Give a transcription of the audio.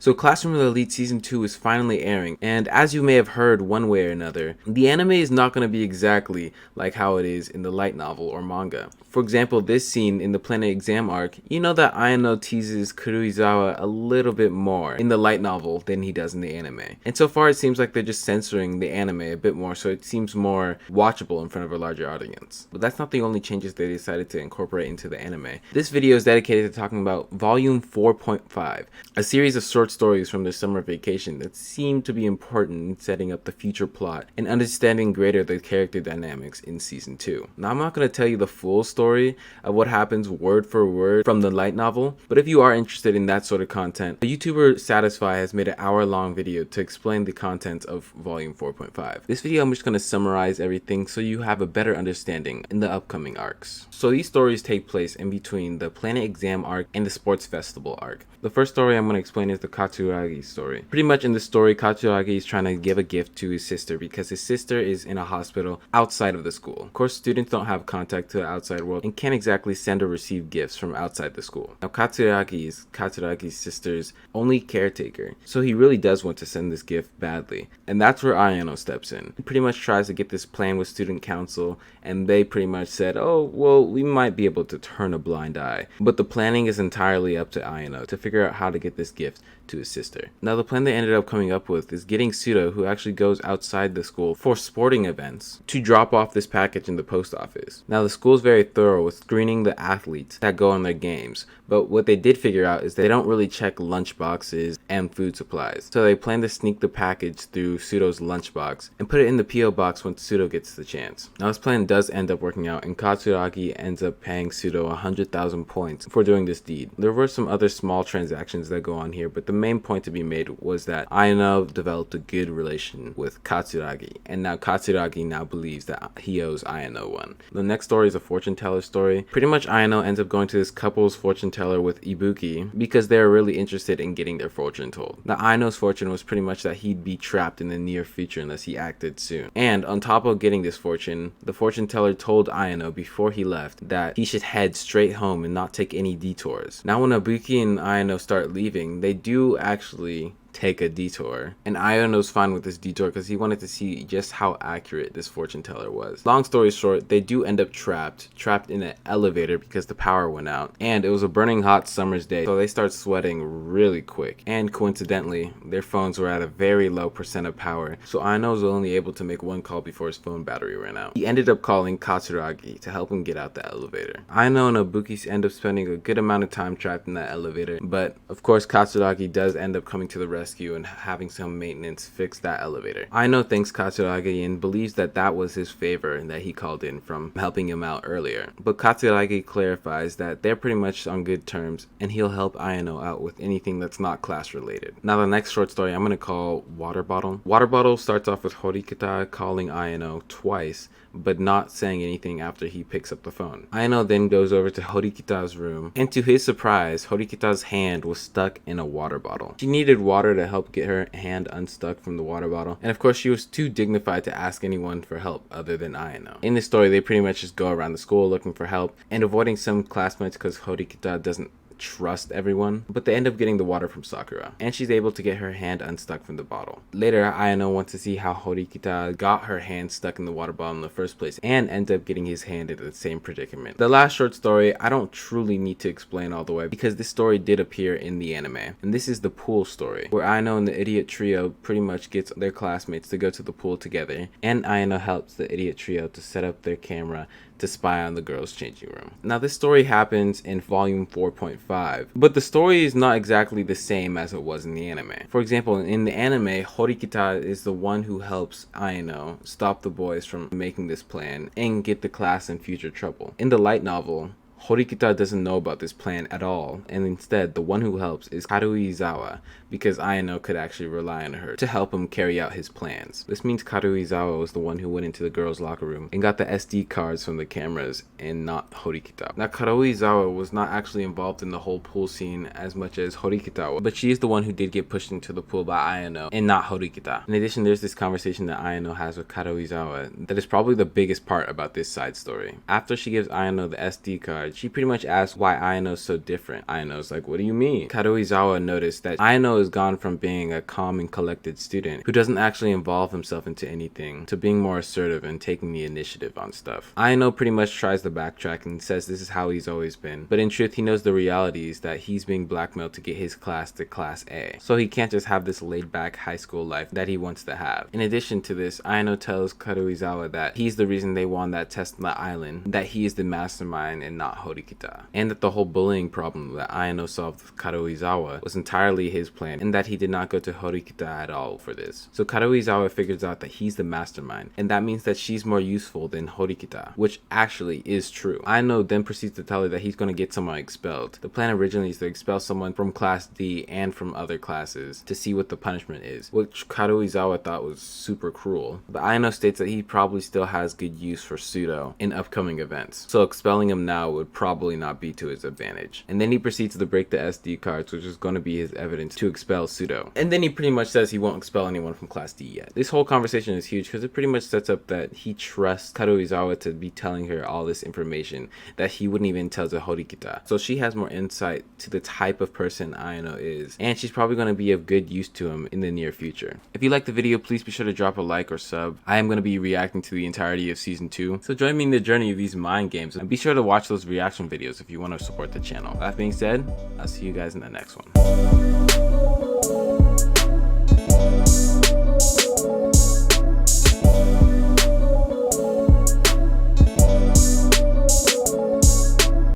So Classroom of the Elite Season 2 is finally airing, and as you may have heard one way or another, the anime is not going to be exactly like how it is in the light novel or manga. For example, this scene in the Planet Exam arc, you know that Ayano teases Kuruizawa a little bit more in the light novel than he does in the anime. And so far it seems like they're just censoring the anime a bit more so it seems more watchable in front of a larger audience. But that's not the only changes they decided to incorporate into the anime. This video is dedicated to talking about Volume 4.5, a series of short stories from their summer vacation that seem to be important in setting up the future plot and understanding greater the character dynamics in Season 2. Now I'm not going to tell you the full story of what happens word for word from the light novel, but if you are interested in that sort of content, the YouTuber Satisfy has made an hour-long video to explain the contents of Volume 4.5. This video I'm just going to summarize everything so you have a better understanding in the upcoming arcs. So these stories take place in between the Planet Exam arc and the Sports Festival arc. The first story I'm going to explain is the Katsuragi story. Pretty much in the story, Katsuragi is trying to give a gift to his sister because his sister is in a hospital outside of the school. Of course, students don't have contact to the outside world and can't exactly send or receive gifts from outside the school. Now, Katsuragi is Katsuragi's sister's only caretaker, so he really does want to send this gift badly. And that's where Ayano steps in. He pretty much tries to get this plan with student council, and they pretty much said, oh, well, we might be able to turn a blind eye. But the planning is entirely up to Ayano to figure out how to get this gift to his sister. Now, the plan they ended up coming up with is getting Sudo, who actually goes outside the school for sporting events, to drop off this package in the post office. Now, the school is very thorough with screening the athletes that go on their games, but what they did figure out is they don't really check lunch boxes and food supplies. So they plan to sneak the package through Sudo's lunchbox and put it in the P.O. box once Sudo gets the chance. Now, this plan does end up working out, and Katsuragi ends up paying Sudo 100,000 points for doing this deed. There were some other small transactions that go on here, but the main point to be made was that Ayano developed a good relation with Katsuragi, and now Katsuragi now believes that he owes Ayano one. The next story is a fortune teller story. Pretty much Ayano ends up going to this couple's fortune teller with Ibuki because they're really interested in getting their fortune told. Now, Ayano's fortune was pretty much that he'd be trapped in the near future unless he acted soon. And on top of getting this fortune, the fortune teller told Ayano before he left that he should head straight home and not take any detours. Now, when Ibuki and Ayano start leaving, they do actually take a detour, and Ayano's fine with this detour because he wanted to see just how accurate this fortune teller was. Long story short, they do end up trapped in an elevator because the power went out, and it was a burning hot summer's day, so they start sweating really quick, and coincidentally their phones were at a very low percent of power, so Ayano was only able to make one call before his phone battery ran out. He ended up calling Katsuragi to help him get out the elevator. Ayano and Ibuki end up spending a good amount of time trapped in that elevator, but of course Katsuragi does end up coming to the rescue and having some maintenance fix that elevator. Ayano thanks Katsuragi and believes that that was his favor that he called in from helping him out earlier. But Katsuragi clarifies that they're pretty much on good terms and he'll help Ayano out with anything that's not class related. Now, the next short story I'm going to call Water Bottle. Water Bottle starts off with Horikita calling Ayano twice but not saying anything after he picks up the phone. Ayano then goes over to Horikita's room, and to his surprise, Horikita's hand was stuck in a water bottle. She needed water to help get her hand unstuck from the water bottle, and of course she was too dignified to ask anyone for help other than Ayano. In this story, they pretty much just go around the school looking for help and avoiding some classmates because Horikita doesn't trust everyone, but they end up getting the water from Sakura, and she's able to get her hand unstuck from the bottle. Later, Ayano wants to see how Horikita got her hand stuck in the water bottle in the first place, and ends up getting his hand into the same predicament. The last short story, I don't truly need to explain all the way, because this story did appear in the anime, and this is the pool story, where Ayano and the idiot trio pretty much gets their classmates to go to the pool together, and Ayano helps the idiot trio to set up their camera to spy on the girls' changing room. Now, this story happens in volume 4.5, but the story is not exactly the same as it was in the anime. For example, in the anime, Horikita is the one who helps Ayano stop the boys from making this plan and get the class in future trouble. In the light novel, Horikita doesn't know about this plan at all, and instead the one who helps is Karuizawa, because Ayano could actually rely on her to help him carry out his plans. This means Karuizawa was the one who went into the girls' locker room and got the SD cards from the cameras, and not Horikita. Now, Karuizawa was not actually involved in the whole pool scene as much as Horikita was, but she is the one who did get pushed into the pool by Ayano, and not Horikita. In addition, there's this conversation that Ayano has with Karuizawa that is probably the biggest part about this side story. After she gives Ayano the SD card, card, she pretty much asks why Ayano's so different. Ayano's like, what do you mean? Karuizawa noticed that Ayano has gone from being a calm and collected student who doesn't actually involve himself into anything to being more assertive and taking the initiative on stuff. Ayano pretty much tries to backtrack and says this is how he's always been, but in truth he knows the reality is that he's being blackmailed to get his class to class A, so he can't just have this laid back high school life that he wants to have. In addition to this, Ayano tells Karuizawa that he's the reason they won that test on the island, that he is the mastermind and not Horikita, and that the whole bullying problem that Ayano solved with Karuizawa was entirely his plan, and that he did not go to Horikita at all for this. So Karuizawa figures out that he's the mastermind, and that means that she's more useful than Horikita, which actually is true. Ayano then proceeds to tell her that he's going to get someone expelled. The plan originally is to expel someone from class D and from other classes to see what the punishment is, which Karuizawa thought was super cruel. But Ayano states that he probably still has good use for Pseudo in upcoming events, so expelling him now would probably not be to his advantage. And then he proceeds to break the SD cards, which is going to be his evidence to expel Pseudo. And then he pretty much says he won't expel anyone from class D yet. This whole conversation is huge because it pretty much sets up that he trusts Karuizawa to be telling her all this information that he wouldn't even tell to Horikita. So she has more insight to the type of person Ayano is, and she's probably going to be of good use to him in the near future. If you liked the video, please be sure to drop a like or sub. I am going to be reacting to the entirety of season 2, so join me in the journey of these mind games, and be sure to watch those reaction videos if you want to support the channel. That being said, I'll see you guys in the next one.